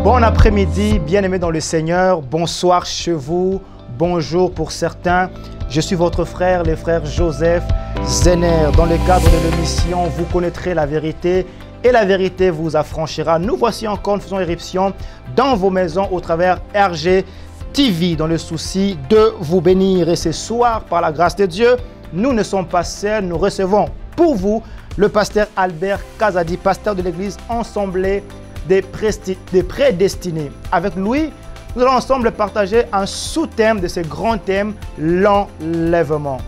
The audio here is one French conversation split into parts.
Bon après-midi, bien-aimés dans le Seigneur. Bonsoir chez vous, bonjour pour certains. Je suis votre frère, le frère Joseph Zener. Dans le cadre de l'émission, vous connaîtrez la vérité et la vérité vous affranchira. Nous voici encore, nous faisons éruption dans vos maisons au travers RG TV dans le souci de vous bénir. Et ce soir, par la grâce de Dieu, nous ne sommes pas seuls, nous recevons pour vous le pasteur Albert Kazadi, pasteur de l'église Ensemblée des prédestinés. Avec lui, nous allons ensemble partager un sous-thème de ce grand thème, l'enlèvement.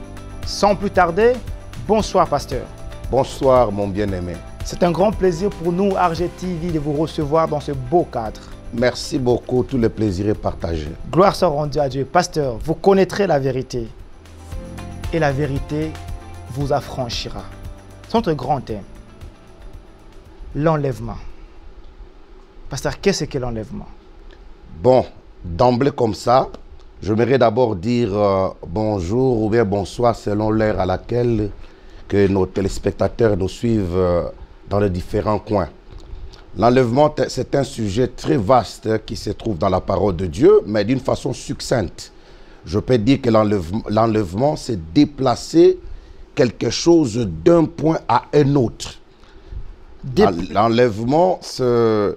Sans plus tarder, bonsoir pasteur. Bonsoir mon bien-aimé. C'est un grand plaisir pour nous, RG TV, de vous recevoir dans ce beau cadre. Merci beaucoup, tout le plaisir est partagé. Gloire soit rendue à Dieu. Pasteur, vous connaîtrez la vérité et la vérité vous affranchira. C'est notre grand thème, l'enlèvement. Pasteur, qu'est-ce que l'enlèvement? Bon, d'emblée comme ça, j'aimerais d'abord dire bonjour ou bien bonsoir selon l'heure à laquelle que nos téléspectateurs nous suivent dans les différents coins. L'enlèvement, c'est un sujet très vaste qui se trouve dans la parole de Dieu, mais d'une façon succincte. Je peux dire que l'enlèvement, c'est déplacer quelque chose d'un point à un autre. L'enlèvement, c'est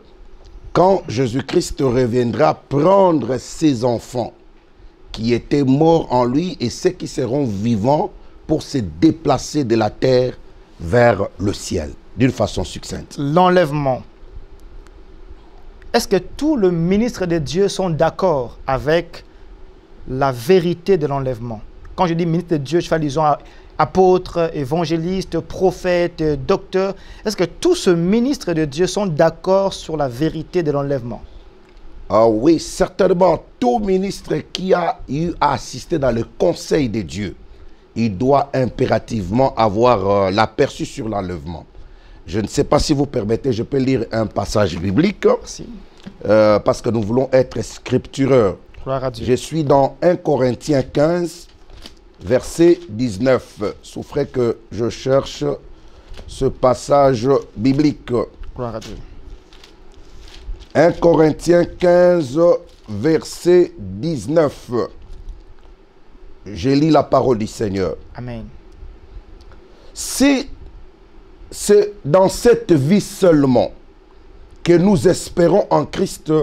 quand Jésus-Christ reviendra prendre ses enfants qui étaient morts en lui et ceux qui seront vivants pour se déplacer de la terre vers le ciel, d'une façon succincte. L'enlèvement. Est-ce que tous les ministres de Dieu sont d'accord avec la vérité de l'enlèvement? Quand je dis ministre de Dieu, je fais allusion à apôtres, évangélistes, prophètes, docteurs. Est-ce que tous ces ministres de Dieu sont d'accord sur la vérité de l'enlèvement? Ah oui, certainement. Tout ministre qui a eu à assister dans le conseil de Dieu, il doit impérativement avoir l'aperçu sur l'enlèvement. Je ne sais pas si vous permettez, je peux lire un passage biblique. Parce que nous voulons être scriptureurs. Gloire à Dieu. Je suis dans 1 Corinthiens 15, verset 19. Souffrez que je cherche ce passage biblique. Gloire à Dieu. 1 Corinthiens 15, verset 19. Je lis la parole du Seigneur. Amen. Si c'est dans cette vie seulement que nous espérons en Christ,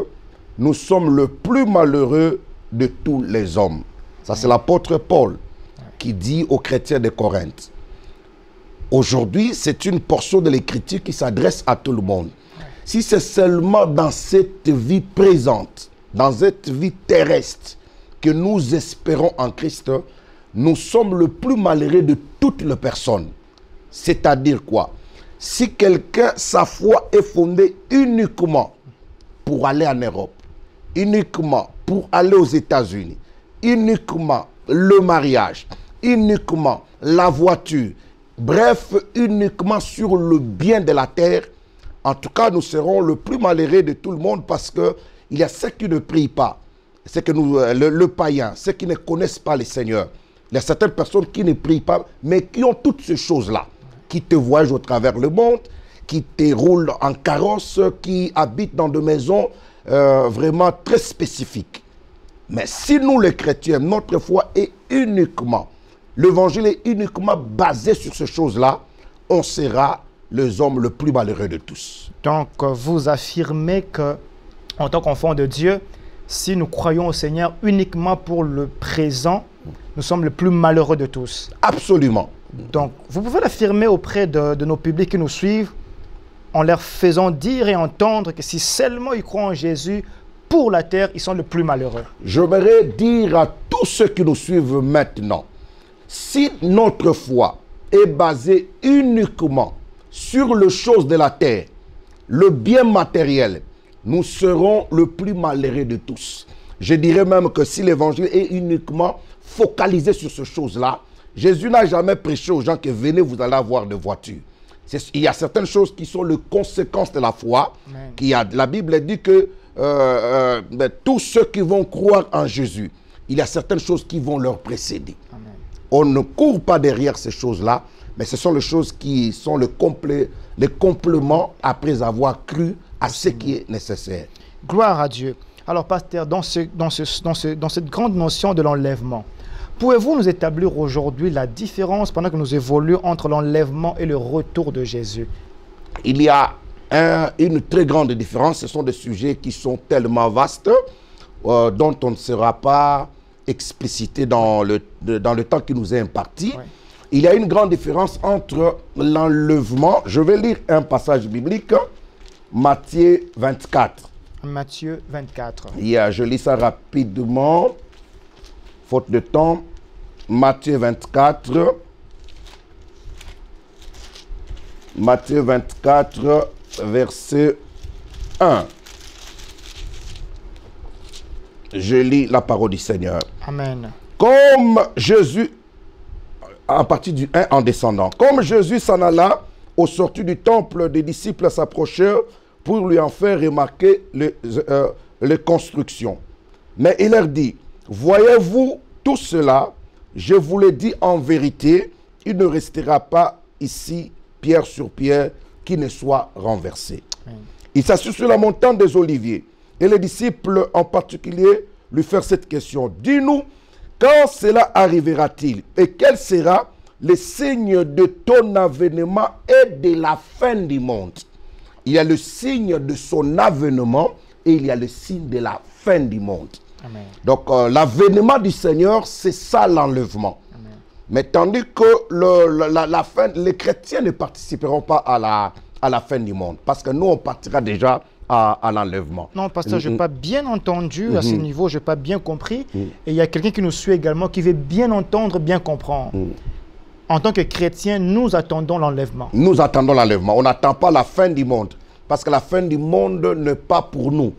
nous sommes le plus malheureux de tous les hommes. Ça, c'est l'apôtre Paul qui dit aux chrétiens de Corinthe. Aujourd'hui, c'est une portion de l'écriture qui s'adresse à tout le monde. Si c'est seulement dans cette vie présente, dans cette vie terrestre, que nous espérons en Christ, nous sommes le plus malheureux de toutes les personnes. C'est-à-dire quoi? Si quelqu'un, sa foi est fondée uniquement pour aller en Europe, uniquement pour aller aux États-Unis, uniquement le mariage, uniquement la voiture, bref, uniquement sur le bien de la terre, en tout cas, nous serons le plus malheureux de tout le monde parce qu'il y a ceux qui ne prient pas, ceux que le païen, ceux qui ne connaissent pas le Seigneur. Il y a certaines personnes qui ne prient pas, mais qui ont toutes ces choses-là, qui te voyagent au travers le monde, qui te roulent en carrosse, qui habitent dans des maisons vraiment très spécifiques. Mais si nous les chrétiens, notre foi est uniquement, l'évangile est uniquement basé sur ces choses-là, on sera les hommes le plus malheureux de tous. Donc, vous affirmez que, en tant qu'enfants de Dieu, si nous croyons au Seigneur uniquement pour le présent, nous sommes le plus malheureux de tous. Absolument. Donc, vous pouvez l'affirmer auprès de nos publics qui nous suivent en leur faisant dire et entendre que si seulement ils croient en Jésus pour la terre, ils sont le plus malheureux. J'aimerais dire à tous ceux qui nous suivent maintenant, si notre foi est basée uniquement sur les choses de la terre, le bien matériel, nous serons le plus malheureux de tous. Je dirais même que si l'évangile est uniquement focalisé sur ces choses-là, Jésus n'a jamais prêché aux gens que venez, vous allez avoir des voitures. Il y a certaines choses qui sont les conséquences de la foi. La Bible dit que tous ceux qui vont croire en Jésus, il y a certaines choses qui vont leur précéder. Amen. On ne court pas derrière ces choses-là, mais ce sont les choses qui sont les compléments après avoir cru à ce qui est nécessaire. Gloire à Dieu. Alors, pasteur, dans cette grande notion de l'enlèvement, pouvez-vous nous établir aujourd'hui la différence pendant que nous évoluons entre l'enlèvement et le retour de Jésus? Il y a une très grande différence. Ce sont des sujets qui sont tellement vastes dont on ne sera pas explicité dans le temps qui nous est imparti. Oui. Il y a une grande différence entre l'enlèvement. Je vais lire un passage biblique, Matthieu 24. Matthieu 24. Je lis ça rapidement, faute de temps. Matthieu 24. Matthieu 24, verset 1. Je lis la parole du Seigneur. Amen. Comme Jésus, à partir du 1 en descendant, comme Jésus s'en alla, au sortir du temple, des disciples s'approchèrent pour lui en faire remarquer les constructions. Mais il leur dit, voyez-vous tout cela, je vous le dis en vérité, il ne restera pas ici pierre sur pierre qui ne soit renversé. Amen. Il s'assit sur la montagne des Oliviers. Et les disciples en particulier lui firent cette question. Dis-nous, quand cela arrivera-t-il? Et quel sera le signe de ton avènement et de la fin du monde? Il y a le signe de son avènement et il y a le signe de la fin du monde. Amen. Donc l'avènement du Seigneur, c'est ça l'enlèvement. Mais tandis que la fin, les chrétiens ne participeront pas à la fin du monde. Parce que nous, on partira déjà à l'enlèvement. Non, pasteur, je n'ai pas bien entendu à ce niveau, je n'ai pas bien compris. Et il y a quelqu'un qui nous suit également, qui veut bien entendre, bien comprendre. En tant que chrétiens, nous attendons l'enlèvement. Nous attendons l'enlèvement. On n'attend pas la fin du monde. Parce que la fin du monde n'est pas pour nous.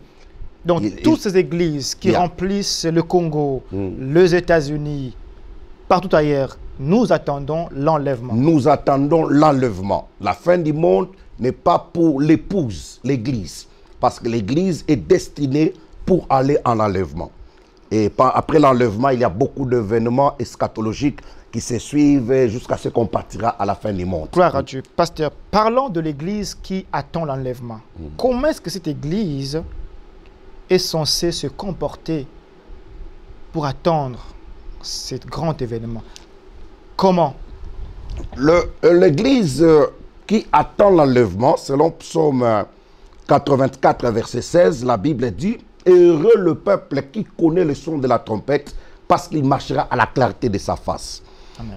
Donc, toutes ces églises qui remplissent le Congo, les États-Unis, partout ailleurs, nous attendons l'enlèvement. Nous attendons l'enlèvement. La fin du monde n'est pas pour l'épouse, l'église. Parce que l'église est destinée pour aller en enlèvement. Et après l'enlèvement, il y a beaucoup d'événements eschatologiques qui se suivent jusqu'à ce qu'on partira à la fin du monde. Gloire à Dieu. Pasteur, parlons de l'église qui attend l'enlèvement. Comment est-ce que cette église est censée se comporter pour attendre cet grand événement? Comment? L'église qui attend l'enlèvement, selon Psaume 84, verset 16, la Bible dit « Heureux le peuple qui connaît le son de la trompette, parce qu'il marchera à la clarté de sa face. »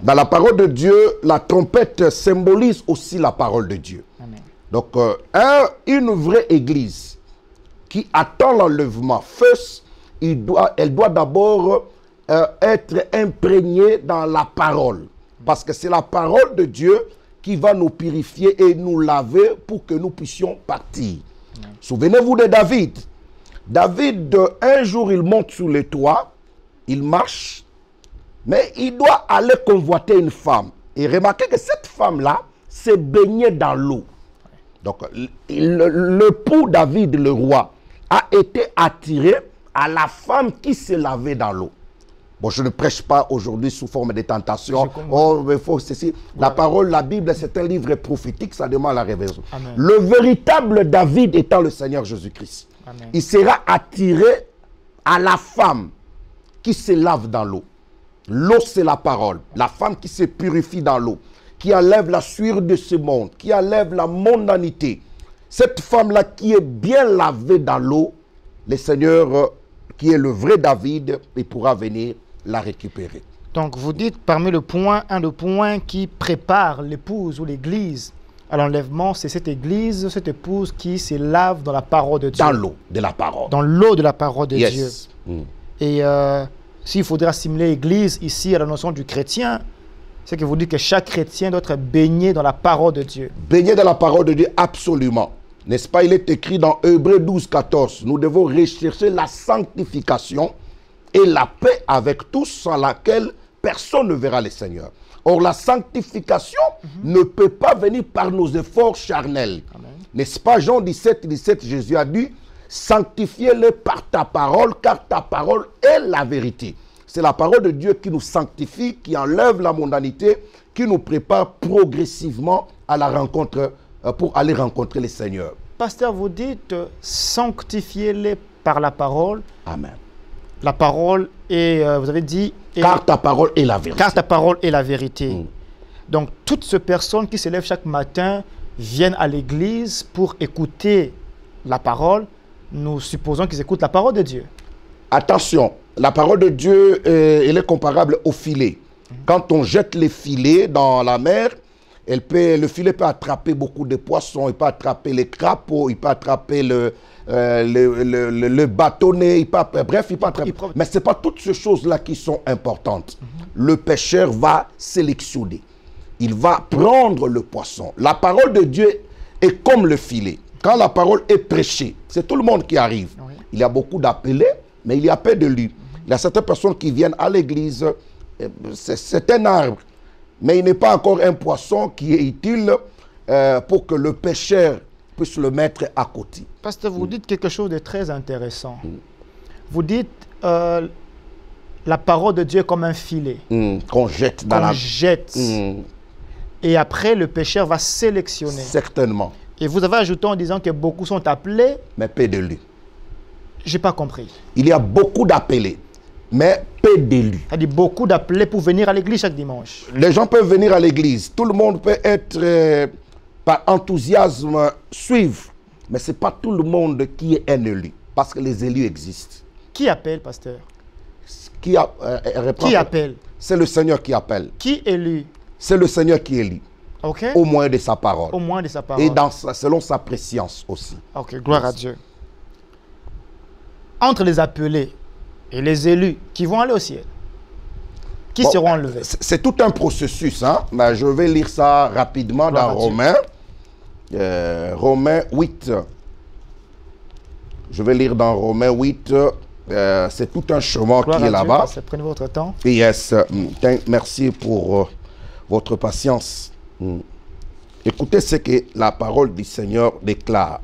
Dans la parole de Dieu, la trompette symbolise aussi la parole de Dieu. Amen. Donc, une vraie église qui attend l'enlèvement, elle doit d'abord être imprégnée dans la parole. Parce que c'est la parole de Dieu qui va nous purifier et nous laver pour que nous puissions partir. Souvenez-vous de David. David, un jour, il monte sur le toit, il marche, mais il doit aller convoiter une femme. Et remarquez que cette femme-là s'est baignée dans l'eau. Donc, l'époux David, le roi, a été attiré à la femme qui s'est lavée dans l'eau. Bon, je ne prêche pas aujourd'hui sous forme de tentation. Oh, mais faut ceci. La parole, la Bible, c'est un livre prophétique, ça demande la révélation. Amen. Le véritable David étant le Seigneur Jésus-Christ. Il sera attiré à la femme qui se lave dans l'eau. L'eau, c'est la parole. La femme qui se purifie dans l'eau, qui enlève la sueur de ce monde, qui enlève la mondanité. Cette femme-là qui est bien lavée dans l'eau, le Seigneur, qui est le vrai David, il pourra venir la récupérer. Donc, vous dites parmi un des points qui prépare l'épouse ou l'église à l'enlèvement, c'est cette église, cette épouse qui se lave dans la parole de Dieu. Dans l'eau de la parole. Dans l'eau de la parole de Dieu. Et s'il faudrait assimiler l'église ici à la notion du chrétien, c'est que vous dites que chaque chrétien doit être baigné dans la parole de Dieu. Baigné dans la parole de Dieu, absolument. N'est-ce pas? Il est écrit dans Hébreux 12, 14. Nous devons rechercher la sanctification et la paix avec tous, sans laquelle personne ne verra le Seigneur. Or, la sanctification ne peut pas venir par nos efforts charnels. N'est-ce pas? Jean 17, 17, Jésus a dit, sanctifiez-les par ta parole, car ta parole est la vérité. C'est la parole de Dieu qui nous sanctifie, qui enlève la mondanité, qui nous prépare progressivement à la rencontre, pour aller rencontrer le Seigneur. Pasteur, vous dites sanctifiez-les par la parole. Amen. La parole est, vous avez dit... Car ta parole est la vérité. Car ta parole est la vérité. Donc, toutes ces personnes qui se lèvent chaque matin viennent à l'église pour écouter la parole. Nous supposons qu'ils écoutent la parole de Dieu. Attention, la parole de Dieu, elle est comparable au filet. Quand on jette les filets dans la mer, le filet peut attraper beaucoup de poissons, il peut attraper les crapauds, il peut attraper le bâtonnet, bref, il peut attraper. Mais ce n'est pas toutes ces choses-là qui sont importantes. Le pêcheur va sélectionner. Il va prendre le poisson. La parole de Dieu est comme le filet. Quand la parole est prêchée, c'est tout le monde qui arrive. Oui. Il y a beaucoup d'appelés, mais il y a peu de lus. Il y a certaines personnes qui viennent à l'église. C'est un arbre, mais il n'est pas encore un poisson qui est utile pour que le pêcheur puisse le mettre à côté. Pasteur, vous dites quelque chose de très intéressant. Vous dites la parole de Dieu est comme un filet. Qu'on jette dans la... jette. Et après, le pêcheur va sélectionner. Certainement. Et vous avez ajouté en disant que beaucoup sont appelés. Mais peu d'élus. Je n'ai pas compris. Il y a beaucoup d'appelés, mais peu d'élus. C'est-à-dire beaucoup d'appelés pour venir à l'église chaque dimanche. Les gens peuvent venir à l'église. Tout le monde peut être, par enthousiasme, suivre. Mais ce n'est pas tout le monde qui est un élu. Parce que les élus existent. Qui appelle, pasteur? Qui appelle? C'est le Seigneur qui appelle. Qui élit? C'est le Seigneur qui élit. Okay. Au moins de sa parole. Au moins de sa parole. Et selon sa préscience aussi. Ok, gloire à Dieu. Entre les appelés et les élus qui vont aller au ciel, qui seront enlevés? C'est tout un processus. Hein? Ben, je vais lire ça rapidement dans Romains. Romains 8. Je vais lire dans Romains 8. C'est tout un chemin qui est là-bas. Prenez votre temps. Yes. Merci pour votre patience. Écoutez ce que la parole du Seigneur déclare.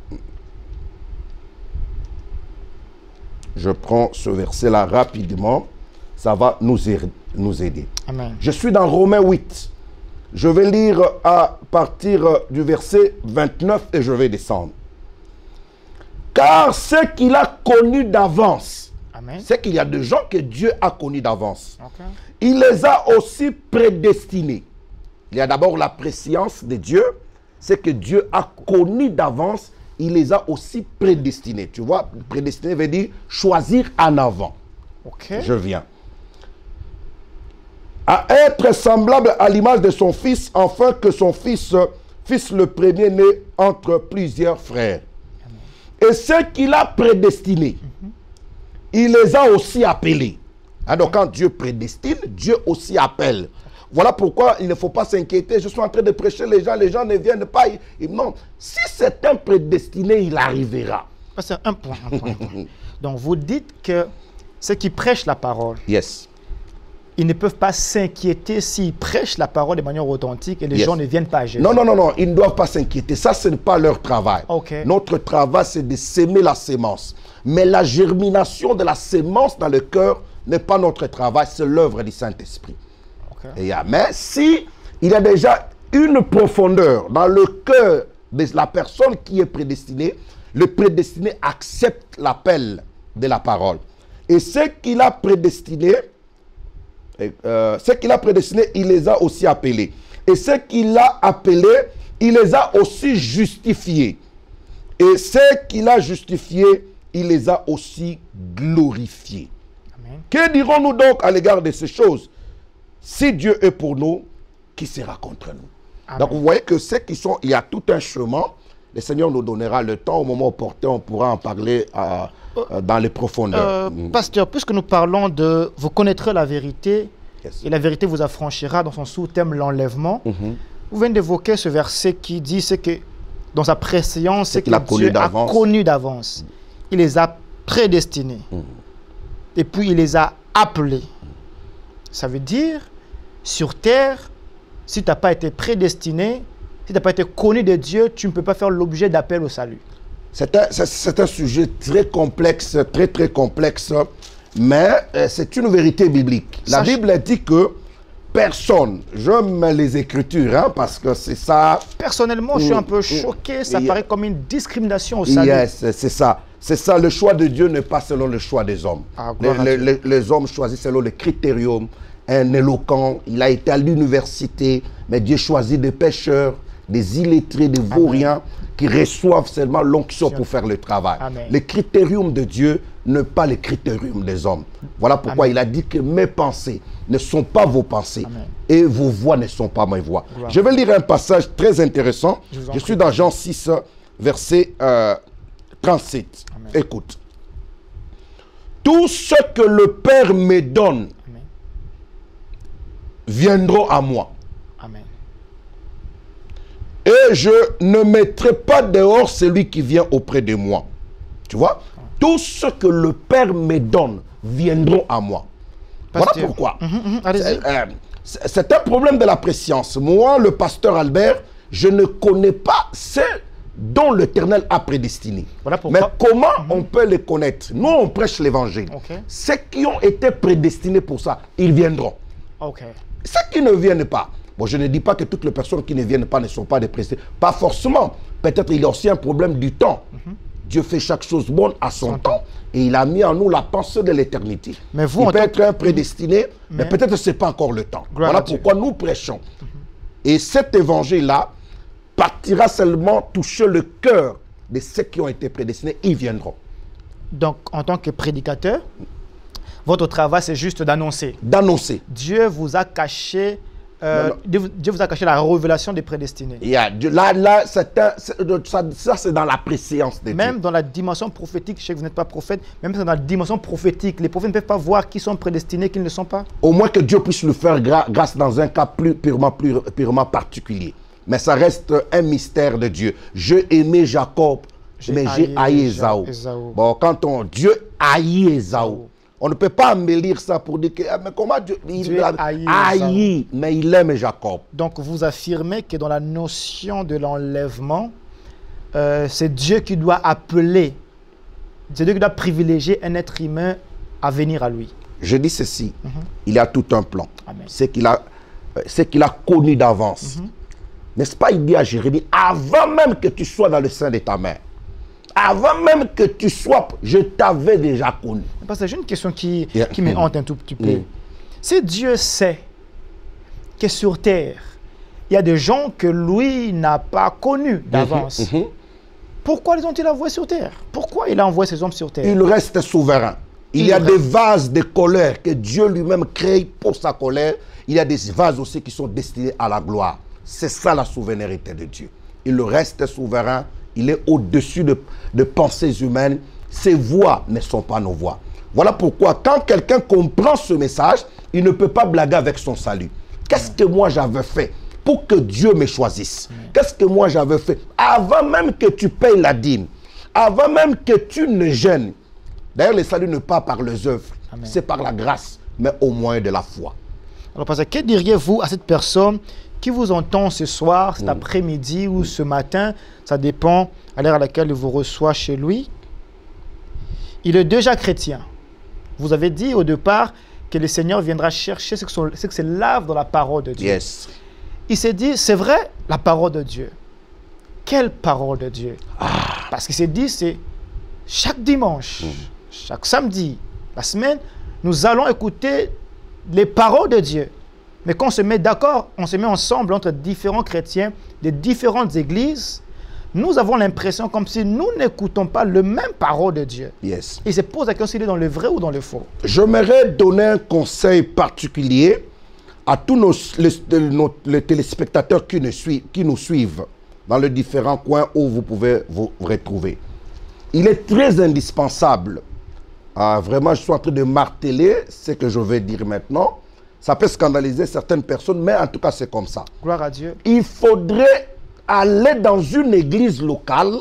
Je prends ce verset-là rapidement. Ça va nous aider. Amen. Je suis dans Romains 8. Je vais lire à partir du verset 29 et je vais descendre. Car ce qu'il a connu d'avance, c'est qu'il y a des gens que Dieu a connus d'avance. Okay. Il les a aussi prédestinés. Il y a d'abord la préscience de Dieu. C'est que Dieu a connu d'avance. Il les a aussi prédestinés. Tu vois, prédestiné veut dire choisir en avant. Okay. Je viens. À être semblable à l'image de son fils, afin que son fils le premier-né entre plusieurs frères. Amen. Et ceux qu'il a prédestinés, il les a aussi appelés. Alors quand Dieu prédestine, Dieu aussi appelle. Voilà pourquoi il ne faut pas s'inquiéter. Je suis en train de prêcher les gens ne viennent pas. Non, si c'est un prédestiné, il arrivera. C'est un point. Donc vous dites que ceux qui prêchent la parole, yes, ils ne peuvent pas s'inquiéter s'ils prêchent la parole de manière authentique et les gens ne viennent pas à Jésus. Non, ils ne doivent pas s'inquiéter. Ça, ce n'est pas leur travail. Okay. Notre travail, c'est de s'aimer la sémence. Mais la germination de la sémence dans le cœur n'est pas notre travail, c'est l'œuvre du Saint-Esprit. Okay. Mais si il y a déjà une profondeur dans le cœur de la personne qui est prédestinée, le prédestiné accepte l'appel de la parole. Et ce qu'il a prédestiné, il les a aussi appelés. Et ce qu'il a appelés, il les a aussi justifiés. Et ce qu'il a justifiés, il les a aussi glorifiés. Amen. Que dirons-nous donc à l'égard de ces choses? Si Dieu est pour nous, qui sera contre nous? Amen. Donc vous voyez que ceux qui sont, il y a tout un chemin. Le Seigneur nous donnera le temps, au moment opportun, on pourra en parler dans les profondeurs. Pasteur, puisque nous parlons de vous connaîtrez la vérité, yes, et la vérité vous affranchira, dans son sous-thème l'enlèvement, vous venez d'évoquer ce verset qui dit ce que dans sa préscience, c'est que Dieu a connu d'avance. Il les a prédestinés. Et puis il les a appelés. Ça veut dire, sur terre, si tu n'as pas été prédestiné, si tu n'as pas été connu de Dieu, tu ne peux pas faire l'objet d'appel au salut. C'est un sujet très complexe, très complexe, mais c'est une vérité biblique. La Bible dit que personne, j'aime les Écritures, hein, parce que c'est ça. Personnellement, je suis un peu choqué, ça paraît comme une discrimination au salut. Yes, c'est ça. C'est ça, le choix de Dieu n'est pas selon le choix des hommes. Ah, gloire à Dieu. Les hommes choisissent selon les critériums. Un éloquent, il a été à l'université, mais Dieu choisit des pêcheurs, des illettrés, des vauriens qui reçoivent seulement l'onction pour faire le travail. Amen. Les critériums de Dieu ne pas les critériums des hommes. Voilà pourquoi Amen. il a dit que mes pensées ne sont pas vos pensées. Amen. Et vos voix ne sont pas mes voix. Gloire. Je vais lire un passage très intéressant. Je suis dans Jean 6, verset 37. Amen. Écoute. Tout ce que le Père me donne Amen. viendront à moi. Amen. Et je ne mettrai pas dehors celui qui vient auprès de moi. Tu vois? Tout ce que le Père me donne viendront à moi. Pasteur. Voilà pourquoi. Allez-y. C'est un problème de la préscience. Moi, le pasteur Albert, je ne connais pas ceux dont l'Éternel a prédestiné. Voilà pourquoi. Mais comment on peut les connaître? Nous, on prêche l'évangile. Ok. Ceux qui ont été prédestinés pour ça, ils viendront. Ok. Ceux qui ne viennent pas, bon, je ne dis pas que toutes les personnes qui ne viennent pas ne sont pas des prédestinés. Pas forcément. Peut-être il y a aussi un problème du temps. Dieu fait chaque chose bonne à son temps. Et il a mis en nous la pensée de l'éternité. Mais vous, il en peut tant être un prédestiné, mais peut-être ce n'est pas encore le temps. Gloire Voilà à Dieu. pourquoi nous prêchons. Et cet évangile-là partira seulement toucher le cœur de ceux qui ont été prédestinés. Ils viendront. Donc, en tant que prédicateur, votre travail, c'est juste d'annoncer. D'annoncer. Dieu vous a caché, Dieu vous a caché la révélation des prédestinés. Là, ça c'est dans la préséance de Même Dieu. dans la dimension prophétique, je sais que vous n'êtes pas prophète, même dans la dimension prophétique, les prophètes ne peuvent pas voir qui sont prédestinés, qui ne le sont pas. Au moins que Dieu puisse le faire grâce dans un cas purement particulier. Mais ça reste un mystère de Dieu. Je aimais Jacob, mais j'ai haï Ésaü. Bon, quand Dieu haït Ésaü, on ne peut pas embellir ça pour dire que mais comment Dieu haït, mais il aime Jacob. Donc vous affirmez que dans la notion de l'enlèvement, c'est Dieu qui doit appeler, c'est Dieu qui doit privilégier un être humain à venir à lui. Je dis ceci, il y a tout un plan. Amen. C'est qu'il a connu d'avance. N'est-ce pas, il dit à Jérémie, avant même que tu sois dans le sein de ta mère, avant même que tu sois, je t'avais déjà connu. Parce que j'ai une question qui me hante un tout petit peu. Si Dieu sait que sur terre, il y a des gens que lui n'a pas connus d'avance, pourquoi les ont-ils envoyés sur terre? Pourquoi il a envoyé ces hommes sur terre? Il reste souverain. Il y a des vases de colère que Dieu lui-même crée pour sa colère. Il y a des vases aussi qui sont destinés à la gloire. C'est ça la souveraineté de Dieu. Il reste souverain. Il est au-dessus de pensées humaines. Ses voix ne sont pas nos voix. Voilà pourquoi quand quelqu'un comprend ce message, il ne peut pas blaguer avec son salut. Qu'est-ce que moi j'avais fait pour que Dieu me choisisse? Qu'est-ce que moi j'avais fait avant même que tu payes la dîme, avant même que tu ne gênes? D'ailleurs, le salut n'est pas par les œuvres, c'est par la grâce, mais au moyen de la foi. Alors, parce que diriez-vous à cette personne qui vous entend ce soir, cet après-midi ou ce matin, ça dépend à l'heure à laquelle il vous reçoit chez lui. Il est déjà chrétien. Vous avez dit au départ que le Seigneur viendra chercher ce que c'est lave dans la parole de Dieu. Yes. Il s'est dit, c'est vrai, la parole de Dieu. Quelle parole de Dieu? Parce qu'il s'est dit, c'est chaque dimanche, chaque samedi, la semaine, nous allons écouter les paroles de Dieu. Mais quand on se met d'accord, on se met ensemble entre différents chrétiens de différentes églises, nous avons l'impression comme si nous n'écoutons pas le même parole de Dieu. Yes. Il se pose la question s'il est dans le vrai ou dans le faux. J'aimerais donner un conseil particulier à tous les téléspectateurs qui nous suivent dans les différents coins où vous pouvez vous retrouver. Il est très indispensable, vraiment je suis en train de marteler ce que je vais dire maintenant. Ça peut scandaliser certaines personnes, mais en tout cas c'est comme ça. Gloire à Dieu. Il faudrait aller dans une église locale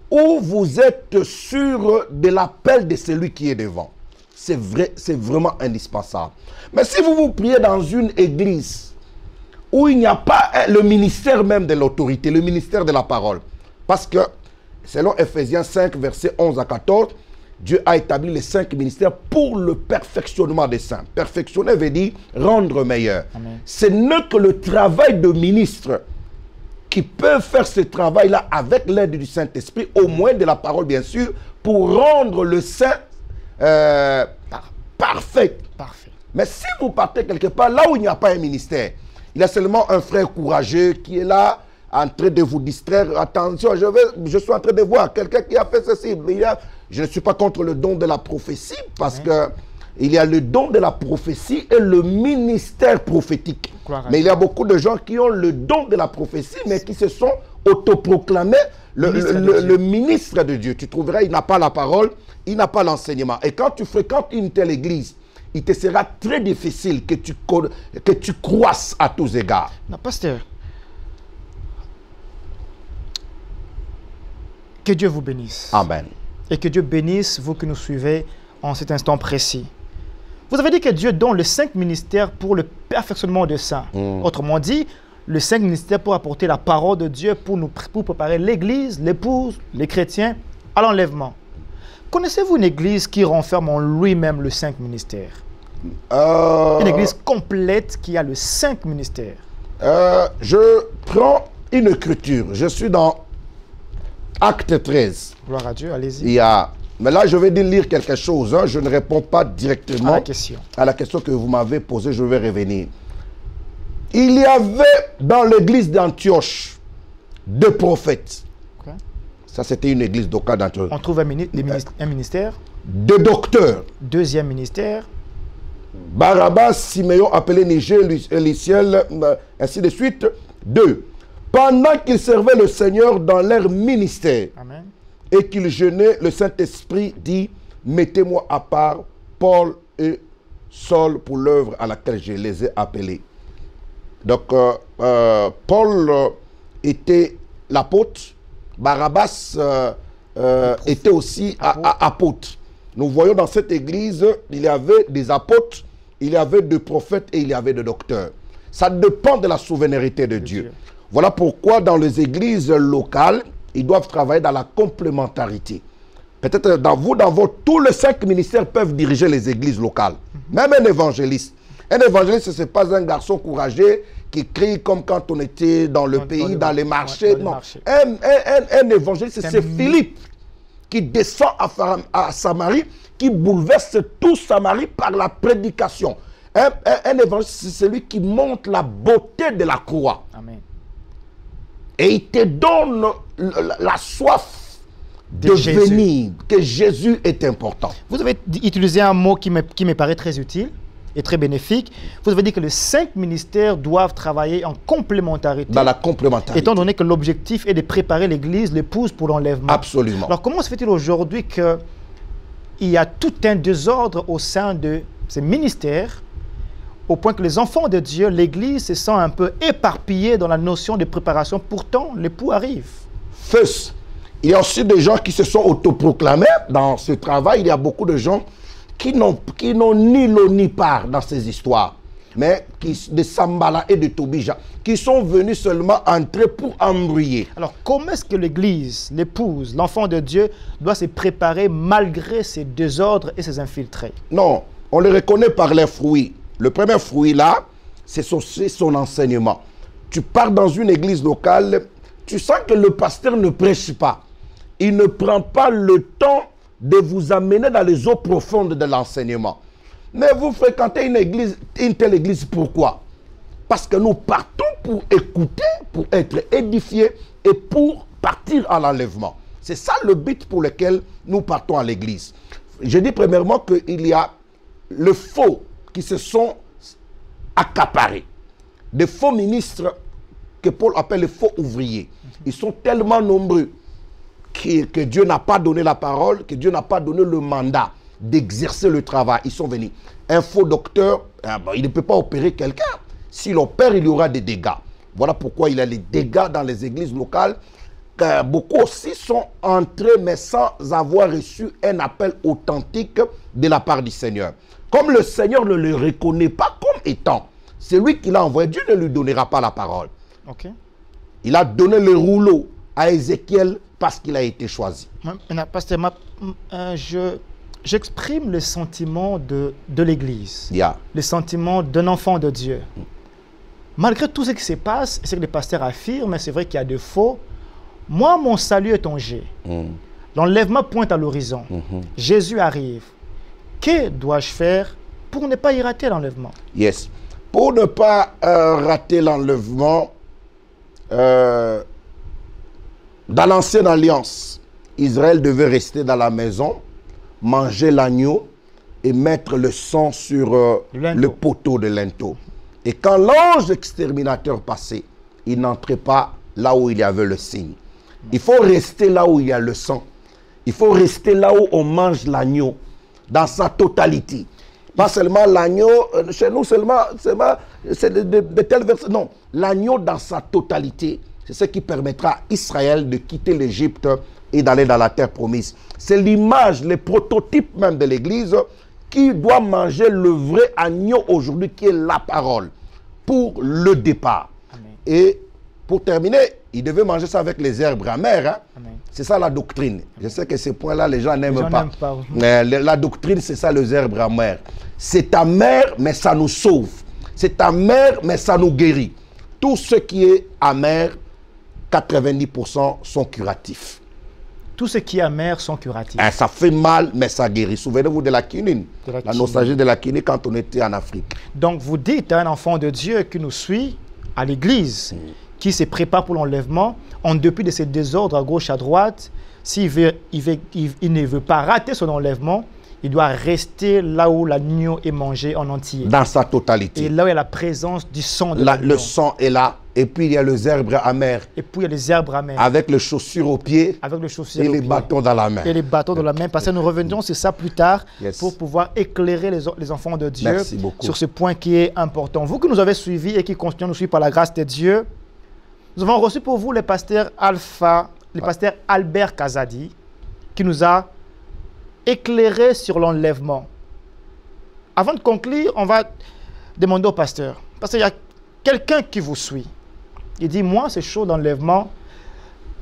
où vous êtes sûr de l'appel de celui qui est devant. C'est vrai, c'est vraiment indispensable. Mais si vous priez dans une église où il n'y a pas le ministère même de l'autorité, le ministère de la parole, parce que selon Ephésiens 5, versets 11 à 14, Dieu a établi les 5 ministères pour le perfectionnement des saints. Perfectionner veut dire rendre meilleur. Ce n'est que le travail de ministre qui peuvent faire ce travail-là avec l'aide du Saint-Esprit, au moins de la parole, bien sûr, pour rendre le saint parfait. Parfait. Mais si vous partez quelque part, là où il n'y a pas un ministère, il y a seulement un frère courageux qui est là, en train de vous distraire. Attention, je suis en train de voir quelqu'un qui a fait ceci. Je ne suis pas contre le don de la prophétie, parce que il y a le don de la prophétie et le ministère prophétique. Mais il y a beaucoup de gens qui ont le don de la prophétie, mais qui se sont autoproclamés le ministre de Dieu. Tu trouveras, il n'a pas la parole, il n'a pas l'enseignement. Et quand tu fréquentes une telle église, il te sera très difficile que tu croisses à tous égards. Non, pasteur, que Dieu vous bénisse. Amen. Et que Dieu bénisse vous qui nous suivez en cet instant précis. Vous avez dit que Dieu donne les 5 ministères pour le perfectionnement des saints. Autrement dit, les 5 ministères pour apporter la parole de Dieu, pour préparer l'église, l'épouse, les chrétiens à l'enlèvement. Connaissez-vous une église qui renferme en lui-même les 5 ministères? Une église complète qui a les 5 ministères. Je prends une écriture. Je suis dans Acte 13. Gloire à Dieu, allez-y. Mais là, je vais lire quelque chose. Hein. Je ne réponds pas directement à la question que vous m'avez posée. Je vais revenir. Il y avait dans l'église d'Antioche 2 prophètes. Okay. Ça, c'était une église d'Antioche. On trouve un ministère. 2 docteurs. Deuxième ministère. Barabbas, Siméon, appelé Niger, Lyciel, ainsi de suite. 2. Pendant qu'ils servaient le Seigneur dans leur ministère, Amen, et qu'ils jeûnaient, le Saint-Esprit dit, mettez-moi à part Paul et Saul pour l'œuvre à laquelle je les ai appelés. Donc, Paul était l'apôtre, Barabbas était aussi apôtre. Nous voyons dans cette église, il y avait des apôtres, il y avait des prophètes et il y avait des docteurs. Ça dépend de la souveraineté de Dieu. Voilà pourquoi dans les églises locales, ils doivent travailler dans la complémentarité. Peut-être tous les 5 ministères peuvent diriger les églises locales. Même un évangéliste. Un évangéliste, ce n'est pas un garçon courageux qui crie comme quand on était dans le pays, dans les marchés. Non. Un évangéliste, c'est Philippe qui descend à Samarie, qui bouleverse tout Samarie par la prédication. Un évangéliste, c'est celui qui montre la beauté de la croix. Amen. Et il te donne la soif de venir, que Jésus est important. Vous avez utilisé un mot qui me paraît très utile et très bénéfique. Vous avez dit que les 5 ministères doivent travailler en complémentarité. Dans la complémentarité. Étant donné que l'objectif est de préparer l'église, l'épouse pour l'enlèvement. Absolument. Alors comment se fait-il aujourd'hui qu'il y a tout un désordre au sein de ces ministères, au point que les enfants de Dieu, l'église, se sent un peu éparpillée dans la notion de préparation. Pourtant, l'époux arrive. First, il y a aussi des gens qui se sont autoproclamés dans ce travail. Il y a beaucoup de gens qui n'ont ni l'eau ni part dans ces histoires, mais de Sambala et de Tobija, qui sont venus seulement entrer pour embrouiller. Alors, comment est-ce que l'église, l'épouse, l'enfant de Dieu doit se préparer malgré ces désordres et ces infiltrés? Non, on les reconnaît par les fruits. Le premier fruit là, c'est son enseignement. Tu pars dans une église locale, tu sens que le pasteur ne prêche pas. Il ne prend pas le temps de vous amener dans les eaux profondes de l'enseignement. Mais vous fréquentez une telle église, pourquoi? Parce que nous partons pour écouter, pour être édifiés et pour partir à l'enlèvement. C'est ça le but pour lequel nous partons à l'église. Je dis premièrement qu'il y a le faux qui se sont accaparés. Des faux ministres que Paul appelle les faux ouvriers. Ils sont tellement nombreux que Dieu n'a pas donné la parole, que Dieu n'a pas donné le mandat d'exercer le travail. Ils sont venus. Un faux docteur, il ne peut pas opérer quelqu'un. S'il opère, il y aura des dégâts. Voilà pourquoi il y a les dégâts dans les églises locales. Beaucoup aussi sont entrés, mais sans avoir reçu un appel authentique de la part du Seigneur. Comme le Seigneur ne le reconnaît pas comme étant celui qui l'a envoyé, Dieu ne lui donnera pas la parole. Okay. Il a donné le rouleau à Ézéchiel parce qu'il a été choisi. Pasteur, j'exprime le sentiment de l'Église, Yeah. le sentiment d'un enfant de Dieu. malgré tout ce qui se passe, c'est que les pasteurs affirment, mais c'est vrai qu'il y a des faux. Moi, mon salut est en G. L'enlèvement pointe à l'horizon. Jésus arrive. Que dois-je faire pour ne pas y rater l'enlèvement? Yes. Pour ne pas rater l'enlèvement, dans l'ancienne alliance, Israël devait rester dans la maison, manger l'agneau et mettre le sang sur le poteau de linteau. Et quand l'ange exterminateur passait, il n'entrait pas là où il y avait le signe. Il faut rester là où il y a le sang. Il faut rester là où on mange l'agneau, dans sa totalité. Pas seulement l'agneau, chez nous seulement, c'est de tels versets. Non, l'agneau dans sa totalité, c'est ce qui permettra à Israël de quitter l'Égypte et d'aller dans la terre promise. C'est l'image, le prototype même de l'Église qui doit manger le vrai agneau aujourd'hui, qui est la parole, pour le départ. Amen. Et pour terminer, il devait manger ça avec les herbes amères. Hein? C'est ça la doctrine. Je sais que ces points-là, les gens n'aiment pas. Mais la doctrine, c'est ça, les herbes amères. C'est amer, mais ça nous sauve. C'est amer, mais ça nous guérit. Tout ce qui est amer, 90% sont curatifs. Tout ce qui est amer sont curatifs. Ça fait mal, mais ça guérit. Souvenez-vous de la quinine. La nostalgie de la quinine quand on était en Afrique. Donc vous dites à un enfant de Dieu qui nous suit à l'église, qui se prépare pour l'enlèvement, en dépit de ces désordres à gauche, à droite, s'il ne veut pas rater son enlèvement, il doit rester là où l'agneau est mangé en entier. Dans sa totalité. Et là où il y a la présence du sang de l'agneau. Le sang est là. Et puis il y a les herbes amères. Et puis il y a les herbes amères. Avec les chaussures aux pieds. Avec les chaussures et les bâtons dans la main. Et les bâtons dans la main. Parce que nous reviendrons sur ça plus tard pour pouvoir éclairer les enfants de Dieu sur ce point qui est important. Vous qui nous avez suivis et qui continuez à nous suivre par la grâce de Dieu, nous avons reçu pour vous le pasteur pasteur Albert Kazadi, qui nous a éclairé sur l'enlèvement. Avant de conclure, on va demander au pasteur, parce qu'il y a quelqu'un qui vous suit. Il dit, moi, c'est chaud d'enlèvement.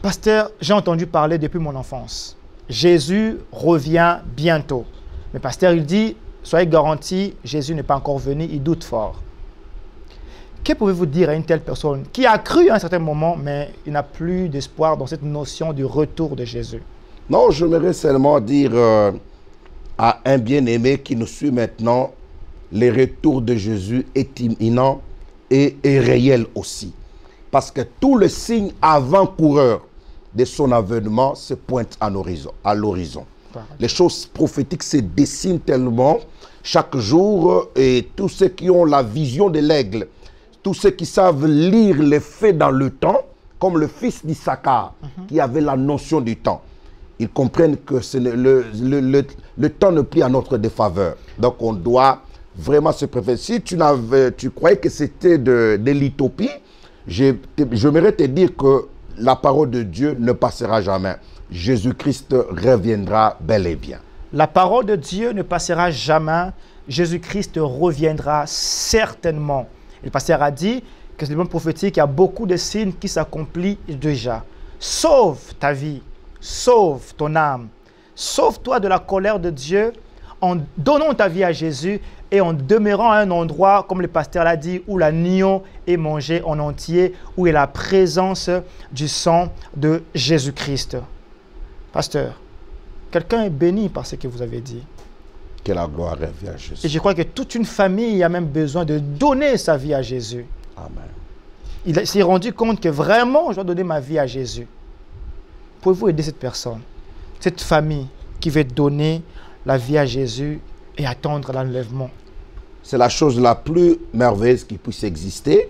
Pasteur, j'ai entendu parler depuis mon enfance. Jésus revient bientôt. Mais pasteur, il dit, soyez garantis, Jésus n'est pas encore venu, il doute fort. Que pouvez-vous dire à une telle personne qui a cru à un certain moment, mais il n'a plus d'espoir dans cette notion du retour de Jésus? Non, j'aimerais seulement dire à un bien-aimé qui nous suit maintenant, le retour de Jésus est imminent et réel aussi. Parce que tous les signes avant-coureurs de son avènement se pointent à l'horizon. Les choses prophétiques se dessinent tellement chaque jour, et tous ceux qui ont la vision de l'aigle, tous ceux qui savent lire les faits dans le temps, comme le fils d'Issachar, qui avait la notion du temps, ils comprennent que le temps ne plie à notre défaveur. Donc on doit vraiment se préférer. Si tu croyais que c'était de l'utopie, j'aimerais te dire que la parole de Dieu ne passera jamais. Jésus-Christ reviendra bel et bien. La parole de Dieu ne passera jamais. Jésus-Christ reviendra certainement. Et le pasteur a dit que c'est le monde prophétique, il y a beaucoup de signes qui s'accomplissent déjà. Sauve ta vie, sauve ton âme, sauve-toi de la colère de Dieu en donnant ta vie à Jésus et en demeurant à un endroit, comme le pasteur l'a dit, où l'agneau est mangé en entier, où il y a la présence du sang de Jésus-Christ. Pasteur, quelqu'un est béni par ce que vous avez dit. Que la gloire revienne à Jésus. Et je crois que toute une famille a même besoin de donner sa vie à Jésus. Amen. Il s'est rendu compte que vraiment, je dois donner ma vie à Jésus. Pouvez-vous aider cette personne, cette famille qui veut donner la vie à Jésus et attendre l'enlèvement? C'est la chose la plus merveilleuse qui puisse exister.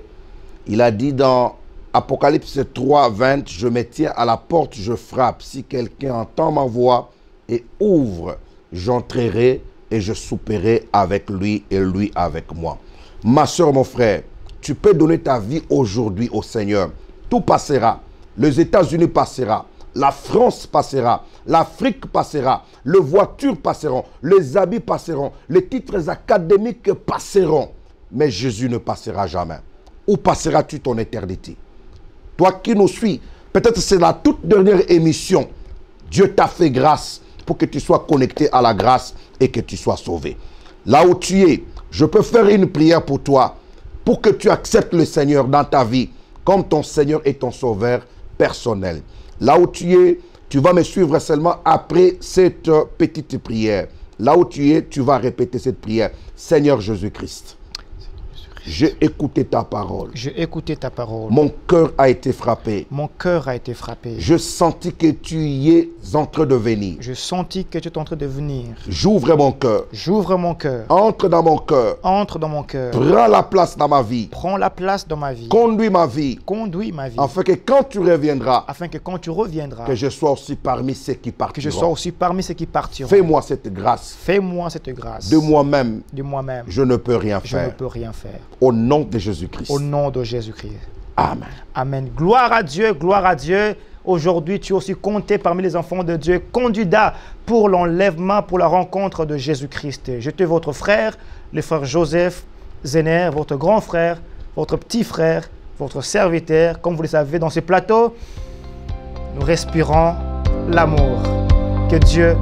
Il a dit dans Apocalypse 3, 20, « Je me tiens à la porte, je frappe. Si quelqu'un entend ma voix et ouvre, j'entrerai et je souperai avec lui et lui avec moi. » Ma soeur, mon frère, tu peux donner ta vie aujourd'hui au Seigneur. Tout passera. Les États-Unis passera. La France passera. L'Afrique passera. Les voitures passeront. Les habits passeront. Les titres académiques passeront. Mais Jésus ne passera jamais. Où passeras-tu ton éternité? Toi qui nous suis, peut-être c'est la toute dernière émission. Dieu t'a fait grâce pour que tu sois connecté à la grâce et que tu sois sauvé. Là où tu es, je peux faire une prière pour toi. pour que tu acceptes le Seigneur dans ta vie comme ton Seigneur et ton Sauveur personnel. Là où tu es, tu vas me suivre seulement après cette petite prière. Là où tu es, tu vas répéter cette prière. Seigneur Jésus-Christ, j'ai écouté ta parole. J'ai écouté ta parole. Mon cœur a été frappé. Mon cœur a été frappé. Je sentis que tu y es en train de venir. Je sentis que tu es en train de venir. J'ouvre mon cœur. J'ouvre mon cœur. Entre dans mon cœur. Entre dans mon cœur. Prends la place dans ma vie. Prends la place dans ma vie. Conduis ma vie. Conduis ma vie. Afin que quand tu reviendras, Afin que quand tu reviendras, que je sois aussi parmi ceux qui partiront. que je sois aussi parmi ceux qui partiront. Fais-moi cette grâce. Fais-moi cette grâce. De moi-même, De moi-même, je ne peux rien je ne faire. peux rien faire. Au nom de Jésus-Christ. Au nom de Jésus-Christ. Amen. Amen. Gloire à Dieu, gloire à Dieu. Aujourd'hui, tu es aussi compté parmi les enfants de Dieu, candidat pour l'enlèvement, pour la rencontre de Jésus-Christ. J'étais votre frère, le frère Joseph Zener, votre grand frère, votre petit frère, votre serviteur. Comme vous le savez, dans ce plateau, nous respirons l'amour. Que Dieu